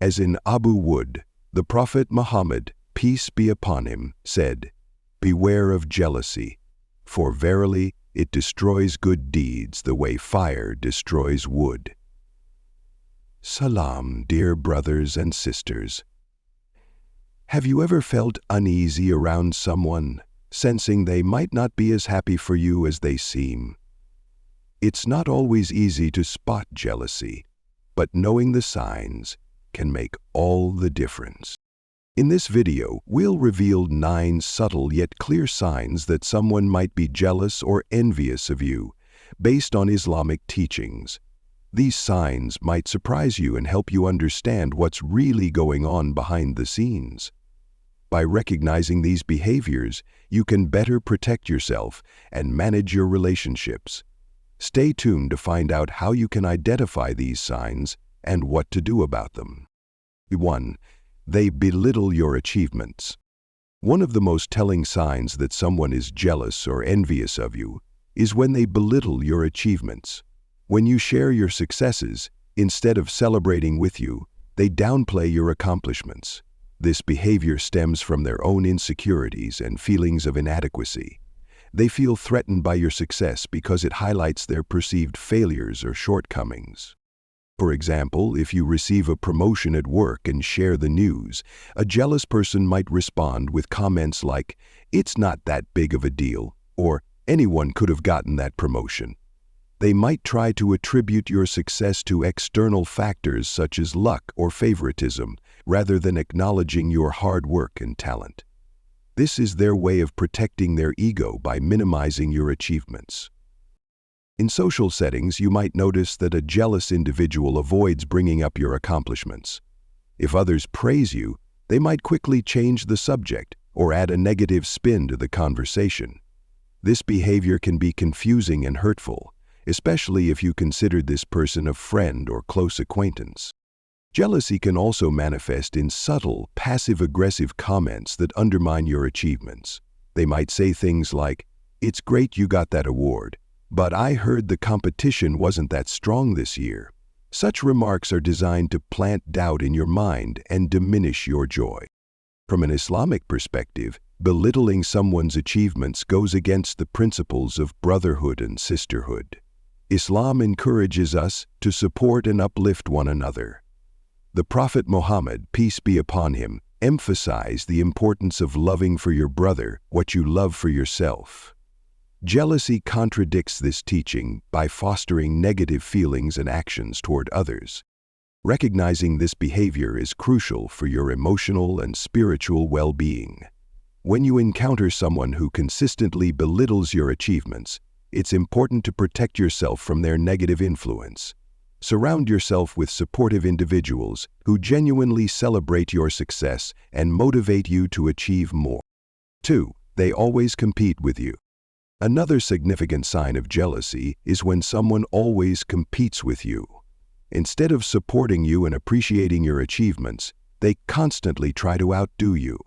As in Abu Wood, the Prophet Muhammad, peace be upon him, said, "Beware of jealousy, for verily it destroys good deeds the way fire destroys wood." Salam, dear brothers and sisters. Have you ever felt uneasy around someone, sensing they might not be as happy for you as they seem? It's not always easy to spot jealousy, but knowing the signs can make all the difference. In this video, we'll reveal 9 subtle yet clear signs that someone might be jealous or envious of you, based on Islamic teachings. These signs might surprise you and help you understand what's really going on behind the scenes. By recognizing these behaviors, you can better protect yourself and manage your relationships. Stay tuned to find out how you can identify these signs and what to do about them. 1. They belittle your achievements. One of the most telling signs that someone is jealous or envious of you is when they belittle your achievements. When you share your successes, instead of celebrating with you, they downplay your accomplishments. This behavior stems from their own insecurities and feelings of inadequacy. They feel threatened by your success because it highlights their perceived failures or shortcomings. For example, if you receive a promotion at work and share the news, a jealous person might respond with comments like, "It's not that big of a deal," or "Anyone could have gotten that promotion." They might try to attribute your success to external factors such as luck or favoritism, rather than acknowledging your hard work and talent. This is their way of protecting their ego by minimizing your achievements. In social settings, you might notice that a jealous individual avoids bringing up your accomplishments. If others praise you, they might quickly change the subject or add a negative spin to the conversation. This behavior can be confusing and hurtful, especially if you consider this person a friend or close acquaintance. Jealousy can also manifest in subtle, passive-aggressive comments that undermine your achievements. They might say things like, "It's great you got that award, but I heard the competition wasn't that strong this year." Such remarks are designed to plant doubt in your mind and diminish your joy. From an Islamic perspective, belittling someone's achievements goes against the principles of brotherhood and sisterhood. Islam encourages us to support and uplift one another. The Prophet Muhammad, peace be upon him, emphasized the importance of loving for your brother what you love for yourself. Jealousy contradicts this teaching by fostering negative feelings and actions toward others. Recognizing this behavior is crucial for your emotional and spiritual well-being. When you encounter someone who consistently belittles your achievements, it's important to protect yourself from their negative influence. Surround yourself with supportive individuals who genuinely celebrate your success and motivate you to achieve more. 2. They always compete with you. Another significant sign of jealousy is when someone always competes with you. Instead of supporting you and appreciating your achievements, they constantly try to outdo you.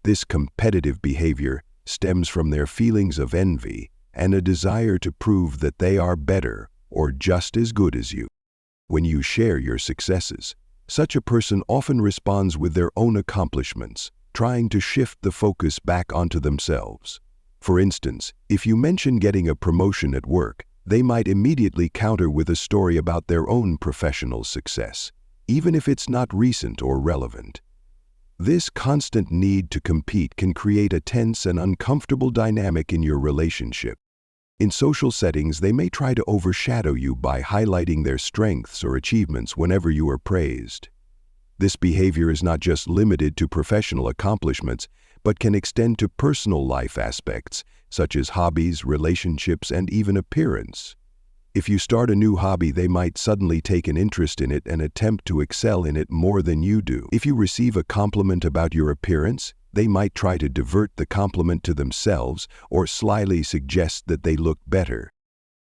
This competitive behavior stems from their feelings of envy and a desire to prove that they are better or just as good as you. When you share your successes, such a person often responds with their own accomplishments, trying to shift the focus back onto themselves. For instance, if you mention getting a promotion at work, they might immediately counter with a story about their own professional success, even if it's not recent or relevant. This constant need to compete can create a tense and uncomfortable dynamic in your relationship. In social settings, they may try to overshadow you by highlighting their strengths or achievements whenever you are praised. This behavior is not just limited to professional accomplishments, but can extend to personal life aspects, such as hobbies, relationships, and even appearance. If you start a new hobby, they might suddenly take an interest in it and attempt to excel in it more than you do. If you receive a compliment about your appearance, they might try to divert the compliment to themselves or slyly suggest that they look better.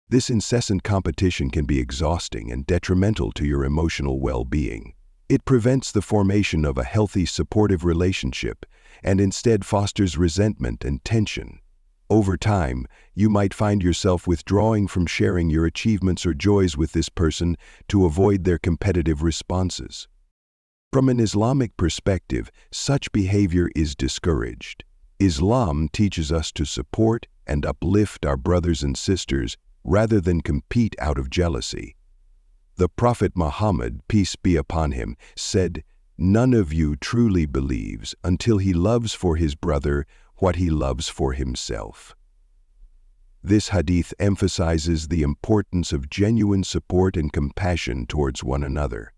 This incessant competition can be exhausting and detrimental to your emotional well-being. It prevents the formation of a healthy, supportive relationship and instead fosters resentment and tension. Over time, you might find yourself withdrawing from sharing your achievements or joys with this person to avoid their competitive responses. From an Islamic perspective, such behavior is discouraged. Islam teaches us to support and uplift our brothers and sisters rather than compete out of jealousy. The Prophet Muhammad, peace be upon him, said, "None of you truly believes until he loves for his brother what he loves for himself." This hadith emphasizes the importance of genuine support and compassion towards one another.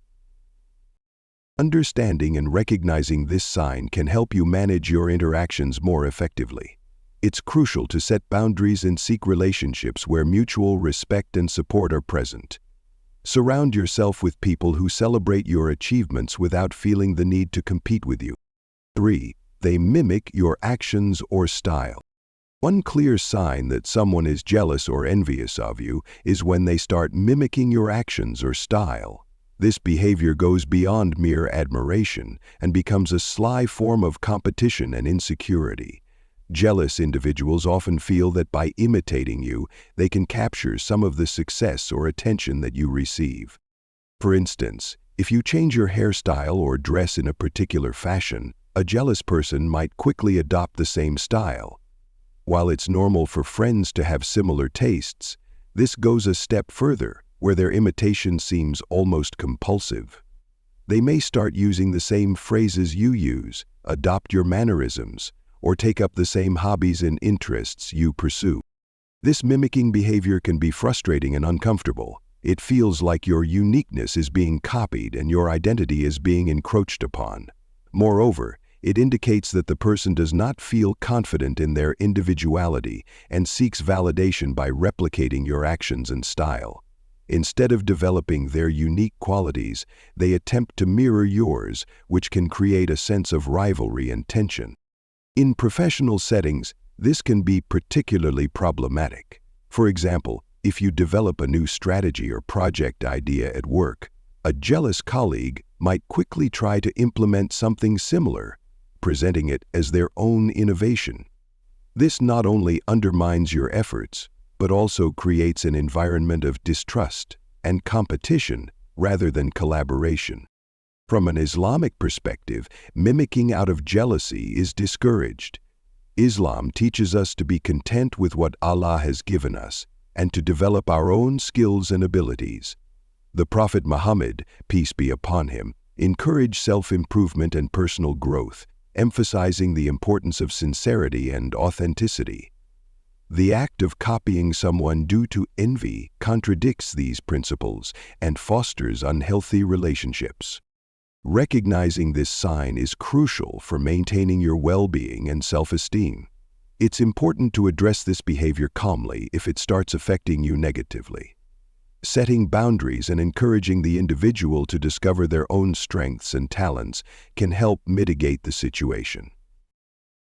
Understanding and recognizing this sign can help you manage your interactions more effectively. It's crucial to set boundaries and seek relationships where mutual respect and support are present. Surround yourself with people who celebrate your achievements without feeling the need to compete with you. 3. They mimic your actions or style. One clear sign that someone is jealous or envious of you is when they start mimicking your actions or style. This behavior goes beyond mere admiration and becomes a sly form of competition and insecurity. Jealous individuals often feel that by imitating you, they can capture some of the success or attention that you receive. For instance, if you change your hairstyle or dress in a particular fashion, a jealous person might quickly adopt the same style. While it's normal for friends to have similar tastes, this goes a step further, where their imitation seems almost compulsive. They may start using the same phrases you use, adopt your mannerisms, or take up the same hobbies and interests you pursue. This mimicking behavior can be frustrating and uncomfortable. It feels like your uniqueness is being copied and your identity is being encroached upon. Moreover, it indicates that the person does not feel confident in their individuality and seeks validation by replicating your actions and style. Instead of developing their unique qualities, they attempt to mirror yours, which can create a sense of rivalry and tension. In professional settings, this can be particularly problematic. For example, if you develop a new strategy or project idea at work, a jealous colleague might quickly try to implement something similar, presenting it as their own innovation. This not only undermines your efforts, but also creates an environment of distrust and competition rather than collaboration. From an Islamic perspective, mimicking out of jealousy is discouraged. Islam teaches us to be content with what Allah has given us and to develop our own skills and abilities. The Prophet Muhammad, peace be upon him, encouraged self-improvement and personal growth, emphasizing the importance of sincerity and authenticity. The act of copying someone due to envy contradicts these principles and fosters unhealthy relationships. Recognizing this sign is crucial for maintaining your well-being and self-esteem. It's important to address this behavior calmly if it starts affecting you negatively. Setting boundaries and encouraging the individual to discover their own strengths and talents can help mitigate the situation.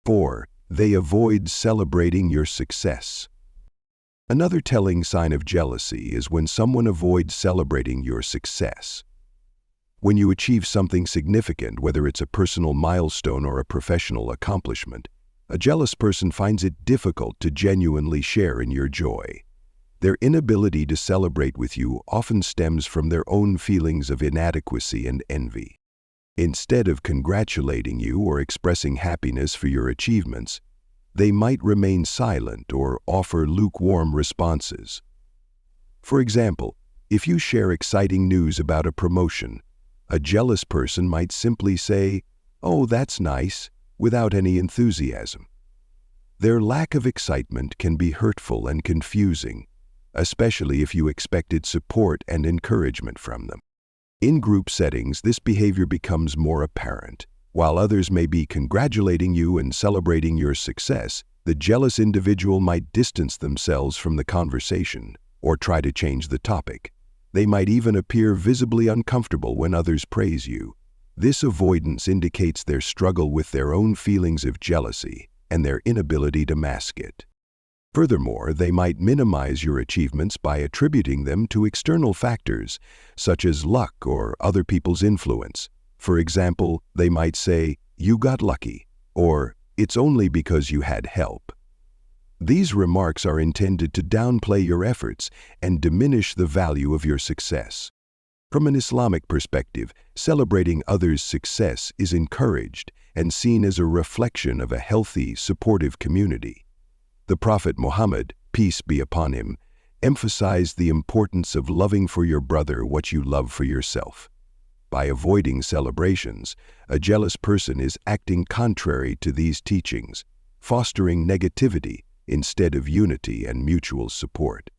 4. They avoid celebrating your success. Another telling sign of jealousy is when someone avoids celebrating your success. When you achieve something significant, whether it's a personal milestone or a professional accomplishment, a jealous person finds it difficult to genuinely share in your joy. Their inability to celebrate with you often stems from their own feelings of inadequacy and envy. Instead of congratulating you or expressing happiness for your achievements, they might remain silent or offer lukewarm responses. For example, if you share exciting news about a promotion, a jealous person might simply say, "Oh, that's nice," without any enthusiasm. Their lack of excitement can be hurtful and confusing, especially if you expected support and encouragement from them. In group settings, this behavior becomes more apparent. While others may be congratulating you and celebrating your success, the jealous individual might distance themselves from the conversation or try to change the topic. They might even appear visibly uncomfortable when others praise you. This avoidance indicates their struggle with their own feelings of jealousy and their inability to mask it. Furthermore, they might minimize your achievements by attributing them to external factors, such as luck or other people's influence. For example, they might say, "You got lucky," or "It's only because you had help." These remarks are intended to downplay your efforts and diminish the value of your success. From an Islamic perspective, celebrating others' success is encouraged and seen as a reflection of a healthy, supportive community. The Prophet Muhammad, peace be upon him, emphasized the importance of loving for your brother what you love for yourself. By avoiding celebrations, a jealous person is acting contrary to these teachings, fostering negativity instead of unity and mutual support.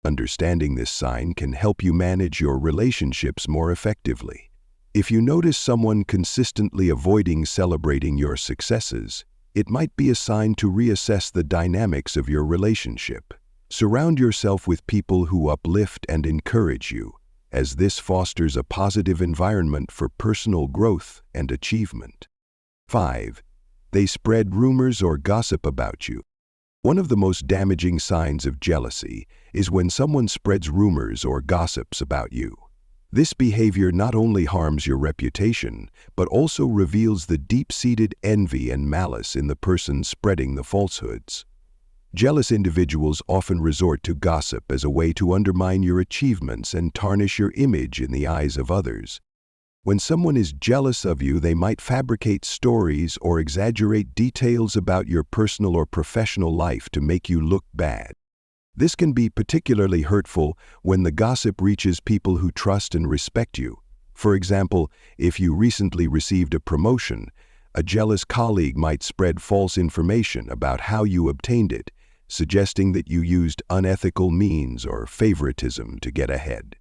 Understanding this sign can help you manage your relationships more effectively. If you notice someone consistently avoiding celebrating your successes, it might be a sign to reassess the dynamics of your relationship. Surround yourself with people who uplift and encourage you, as this fosters a positive environment for personal growth and achievement. 5. They spread rumors or gossip about you. One of the most damaging signs of jealousy is when someone spreads rumors or gossips about you. This behavior not only harms your reputation, but also reveals the deep-seated envy and malice in the person spreading the falsehoods. Jealous individuals often resort to gossip as a way to undermine your achievements and tarnish your image in the eyes of others. When someone is jealous of you, they might fabricate stories or exaggerate details about your personal or professional life to make you look bad. This can be particularly hurtful when the gossip reaches people who trust and respect you. For example, if you recently received a promotion, a jealous colleague might spread false information about how you obtained it, suggesting that you used unethical means or favoritism to get ahead.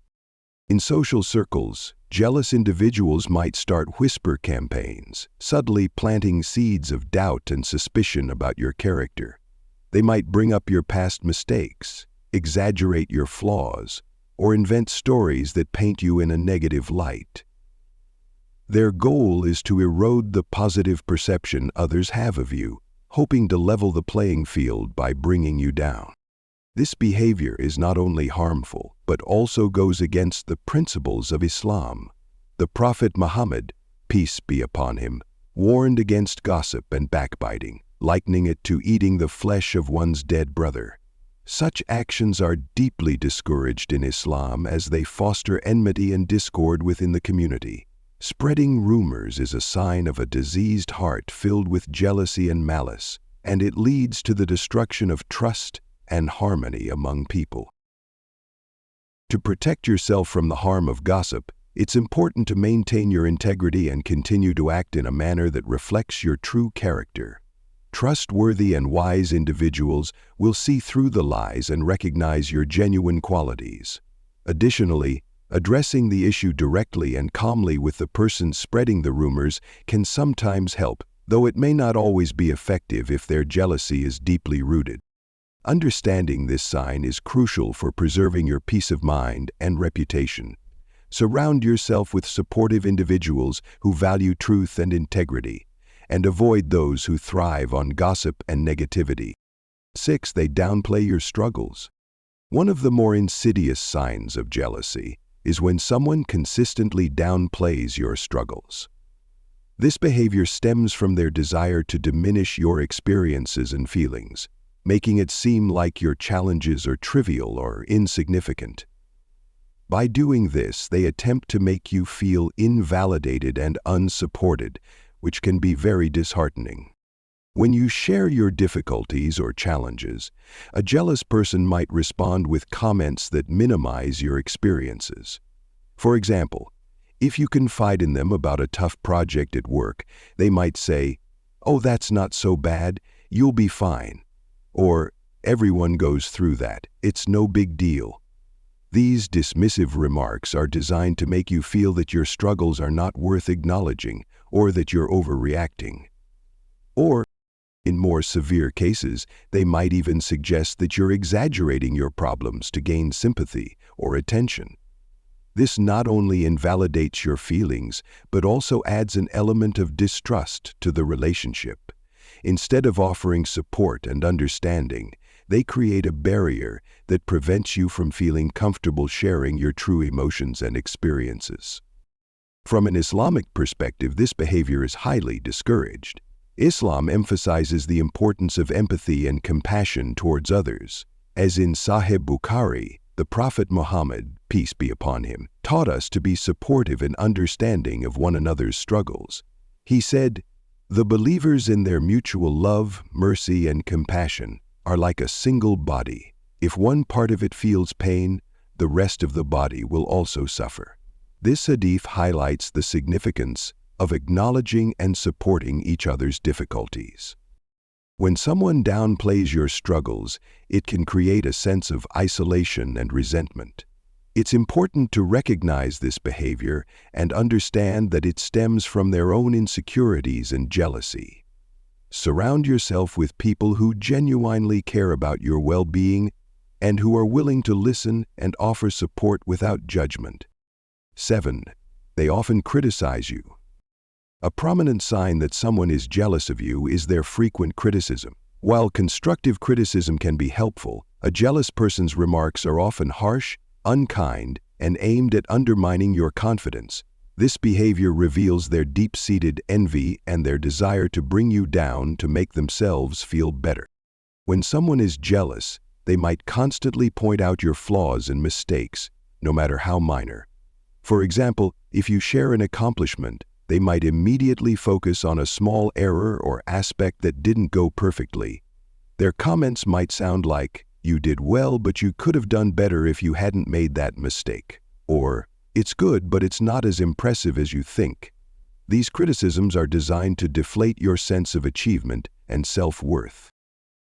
In social circles, jealous individuals might start whisper campaigns, subtly planting seeds of doubt and suspicion about your character. They might bring up your past mistakes, exaggerate your flaws, or invent stories that paint you in a negative light. Their goal is to erode the positive perception others have of you, hoping to level the playing field by bringing you down. This behavior is not only harmful, but also goes against the principles of Islam. The Prophet Muhammad, peace be upon him, warned against gossip and backbiting, likening it to eating the flesh of one's dead brother. Such actions are deeply discouraged in Islam as they foster enmity and discord within the community. Spreading rumors is a sign of a diseased heart filled with jealousy and malice, and it leads to the destruction of trust and harmony among people. To protect yourself from the harm of gossip, it's important to maintain your integrity and continue to act in a manner that reflects your true character. Trustworthy and wise individuals will see through the lies and recognize your genuine qualities. Additionally, addressing the issue directly and calmly with the person spreading the rumors can sometimes help, though it may not always be effective if their jealousy is deeply rooted. Understanding this sign is crucial for preserving your peace of mind and reputation. Surround yourself with supportive individuals who value truth and integrity, and avoid those who thrive on gossip and negativity. 6. They downplay your struggles. One of the more insidious signs of jealousy is when someone consistently downplays your struggles. This behavior stems from their desire to diminish your experiences and feelings, making it seem like your challenges are trivial or insignificant. By doing this, they attempt to make you feel invalidated and unsupported, which can be very disheartening. When you share your difficulties or challenges, a jealous person might respond with comments that minimize your experiences. For example, if you confide in them about a tough project at work, they might say, "Oh, that's not so bad, you'll be fine," or "Everyone goes through that, it's no big deal." These dismissive remarks are designed to make you feel that your struggles are not worth acknowledging or that you're overreacting. Or, in more severe cases, they might even suggest that you're exaggerating your problems to gain sympathy or attention. This not only invalidates your feelings, but also adds an element of distrust to the relationship. Instead of offering support and understanding, they create a barrier that prevents you from feeling comfortable sharing your true emotions and experiences. From an Islamic perspective, this behavior is highly discouraged. Islam emphasizes the importance of empathy and compassion towards others. As in Sahih Bukhari, The Prophet Muhammad, peace be upon him, taught us to be supportive and understanding of one another's struggles. He said, "The believers in their mutual love, mercy, and compassion are like a single body. If one part of it feels pain, the rest of the body will also suffer." This hadith highlights the significance of acknowledging and supporting each other's difficulties. When someone downplays your struggles, it can create a sense of isolation and resentment. It's important to recognize this behavior and understand that it stems from their own insecurities and jealousy. Surround yourself with people who genuinely care about your well-being and who are willing to listen and offer support without judgment. 7. They often criticize you. A prominent sign that someone is jealous of you is their frequent criticism. While constructive criticism can be helpful, a jealous person's remarks are often harsh, unkind, and aimed at undermining your confidence. This behavior reveals their deep-seated envy and their desire to bring you down to make themselves feel better. When someone is jealous, they might constantly point out your flaws and mistakes, no matter how minor. For example, if you share an accomplishment, they might immediately focus on a small error or aspect that didn't go perfectly. Their comments might sound like, "You did well, but you could have done better if you hadn't made that mistake." Or, "It's good, but it's not as impressive as you think." These criticisms are designed to deflate your sense of achievement and self-worth.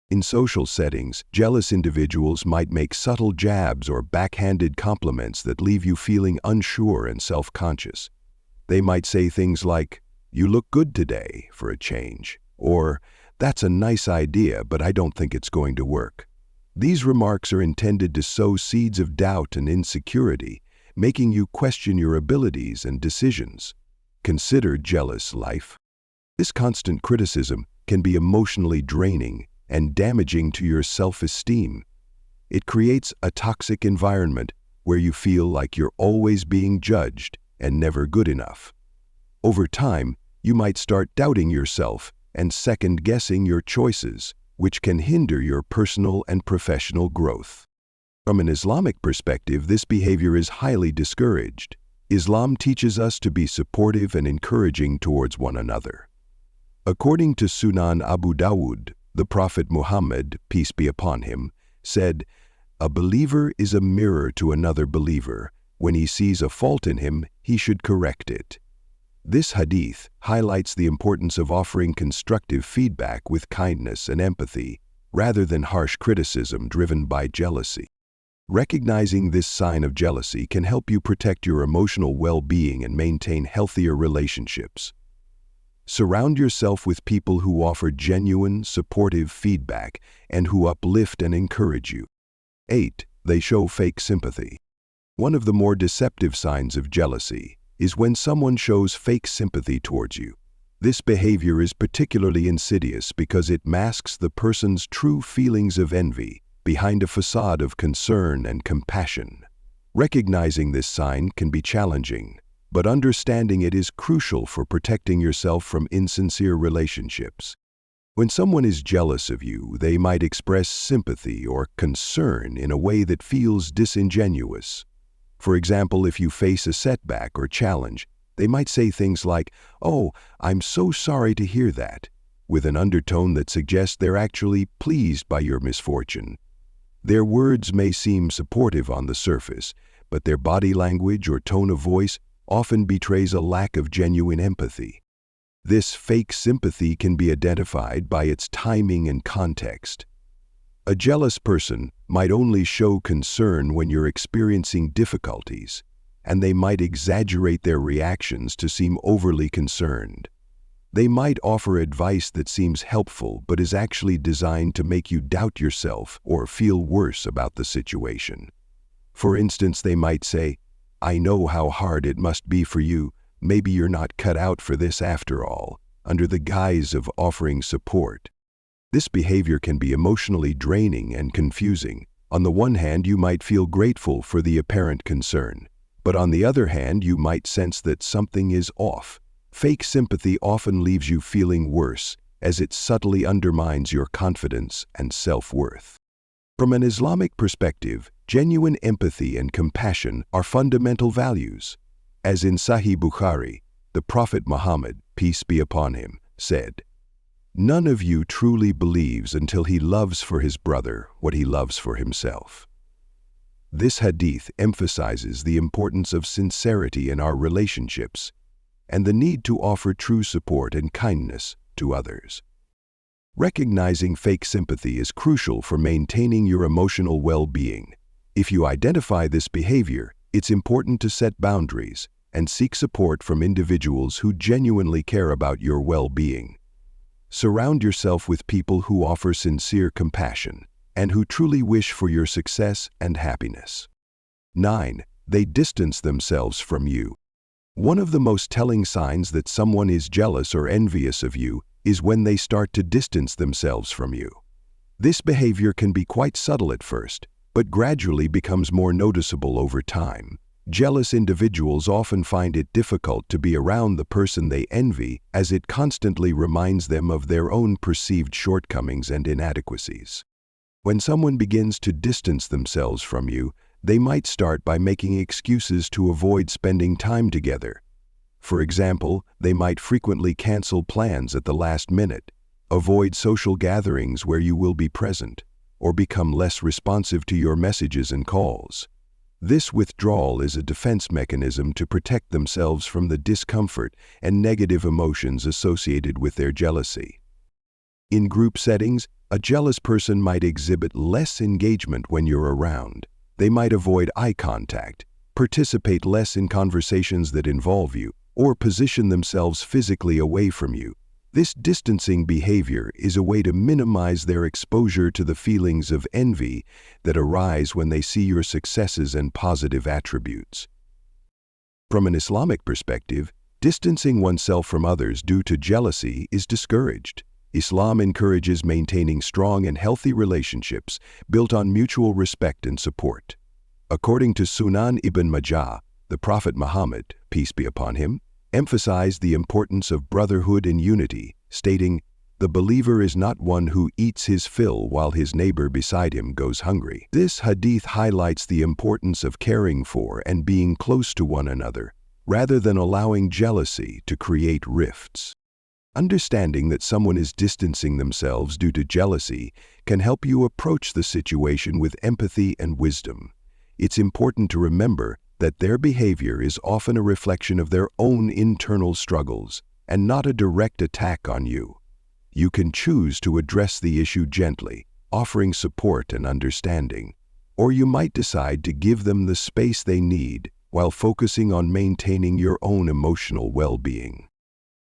In social settings, jealous individuals might make subtle jabs or backhanded compliments that leave you feeling unsure and self-conscious. They might say things like, "You look good today, for a change," or, "That's a nice idea, but I don't think it's going to work." These remarks are intended to sow seeds of doubt and insecurity, making you question your abilities and decisions. Consider jealous life. This constant criticism can be emotionally draining and damaging to your self-esteem. It creates a toxic environment where you feel like you're always being judged and never good enough. Over time, you might start doubting yourself and second-guessing your choices, which can hinder your personal and professional growth. From an Islamic perspective, this behavior is highly discouraged. Islam teaches us to be supportive and encouraging towards one another. According to Sunan Abu Dawud, the Prophet Muhammad, peace be upon him, said, "A believer is a mirror to another believer. When he sees a fault in him, he should correct it." This hadith highlights the importance of offering constructive feedback with kindness and empathy, rather than harsh criticism driven by jealousy. Recognizing this sign of jealousy can help you protect your emotional well-being and maintain healthier relationships. Surround yourself with people who offer genuine, supportive feedback and who uplift and encourage you. 8. They show fake sympathy. One of the more deceptive signs of jealousy is when someone shows fake sympathy towards you. This behavior is particularly insidious because it masks the person's true feelings of envy behind a facade of concern and compassion. Recognizing this sign can be challenging, but understanding it is crucial for protecting yourself from insincere relationships. When someone is jealous of you, they might express sympathy or concern in a way that feels disingenuous. For example, if you face a setback or challenge, they might say things like, "Oh, I'm so sorry to hear that," with an undertone that suggests they're actually pleased by your misfortune. Their words may seem supportive on the surface, but their body language or tone of voice often betrays a lack of genuine empathy. This fake sympathy can be identified by its timing and context. A jealous person might only show concern when you're experiencing difficulties, and they might exaggerate their reactions to seem overly concerned. They might offer advice that seems helpful but is actually designed to make you doubt yourself or feel worse about the situation. For instance, they might say, "I know how hard it must be for you, maybe you're not cut out for this after all," under the guise of offering support. This behavior can be emotionally draining and confusing. On the one hand, you might feel grateful for the apparent concern, but on the other hand, you might sense that something is off. Fake sympathy often leaves you feeling worse, as it subtly undermines your confidence and self-worth. From an Islamic perspective, genuine empathy and compassion are fundamental values. As in Sahih Bukhari, the Prophet Muhammad, peace be upon him, said, "None of you truly believes until he loves for his brother what he loves for himself." This hadith emphasizes the importance of sincerity in our relationships and the need to offer true support and kindness to others. Recognizing fake sympathy is crucial for maintaining your emotional well-being. If you identify this behavior, it's important to set boundaries and seek support from individuals who genuinely care about your well-being. Surround yourself with people who offer sincere compassion and who truly wish for your success and happiness. 9. They distance themselves from you. One of the most telling signs that someone is jealous or envious of you is when they start to distance themselves from you. This behavior can be quite subtle at first, but gradually becomes more noticeable over time. Jealous individuals often find it difficult to be around the person they envy, as it constantly reminds them of their own perceived shortcomings and inadequacies. When someone begins to distance themselves from you, they might start by making excuses to avoid spending time together. For example, they might frequently cancel plans at the last minute, avoid social gatherings where you will be present, or become less responsive to your messages and calls. This withdrawal is a defense mechanism to protect themselves from the discomfort and negative emotions associated with their jealousy. In group settings, a jealous person might exhibit less engagement when you're around. They might avoid eye contact, participate less in conversations that involve you, or position themselves physically away from you. This distancing behavior is a way to minimize their exposure to the feelings of envy that arise when they see your successes and positive attributes. From an Islamic perspective, distancing oneself from others due to jealousy is discouraged. Islam encourages maintaining strong and healthy relationships built on mutual respect and support. According to Sunan ibn Majah, the Prophet Muhammad, peace be upon him, emphasized the importance of brotherhood and unity, stating, "The believer is not one who eats his fill while his neighbor beside him goes hungry." This hadith highlights the importance of caring for and being close to one another, rather than allowing jealousy to create rifts. Understanding that someone is distancing themselves due to jealousy can help you approach the situation with empathy and wisdom. It's important to remember that their behavior is often a reflection of their own internal struggles and not a direct attack on you. You can choose to address the issue gently, offering support and understanding, or you might decide to give them the space they need while focusing on maintaining your own emotional well-being.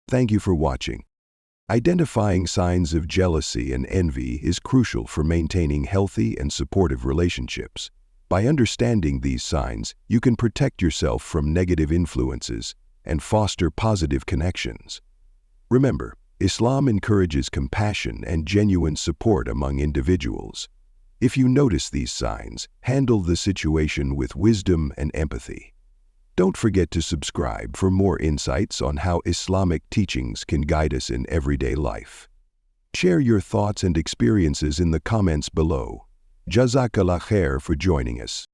Thank you for watching. Identifying signs of jealousy and envy is crucial for maintaining healthy and supportive relationships. By understanding these signs, you can protect yourself from negative influences and foster positive connections. Remember, Islam encourages compassion and genuine support among individuals. If you notice these signs, handle the situation with wisdom and empathy. Don't forget to subscribe for more insights on how Islamic teachings can guide us in everyday life. Share your thoughts and experiences in the comments below. Jazakallah khair for joining us.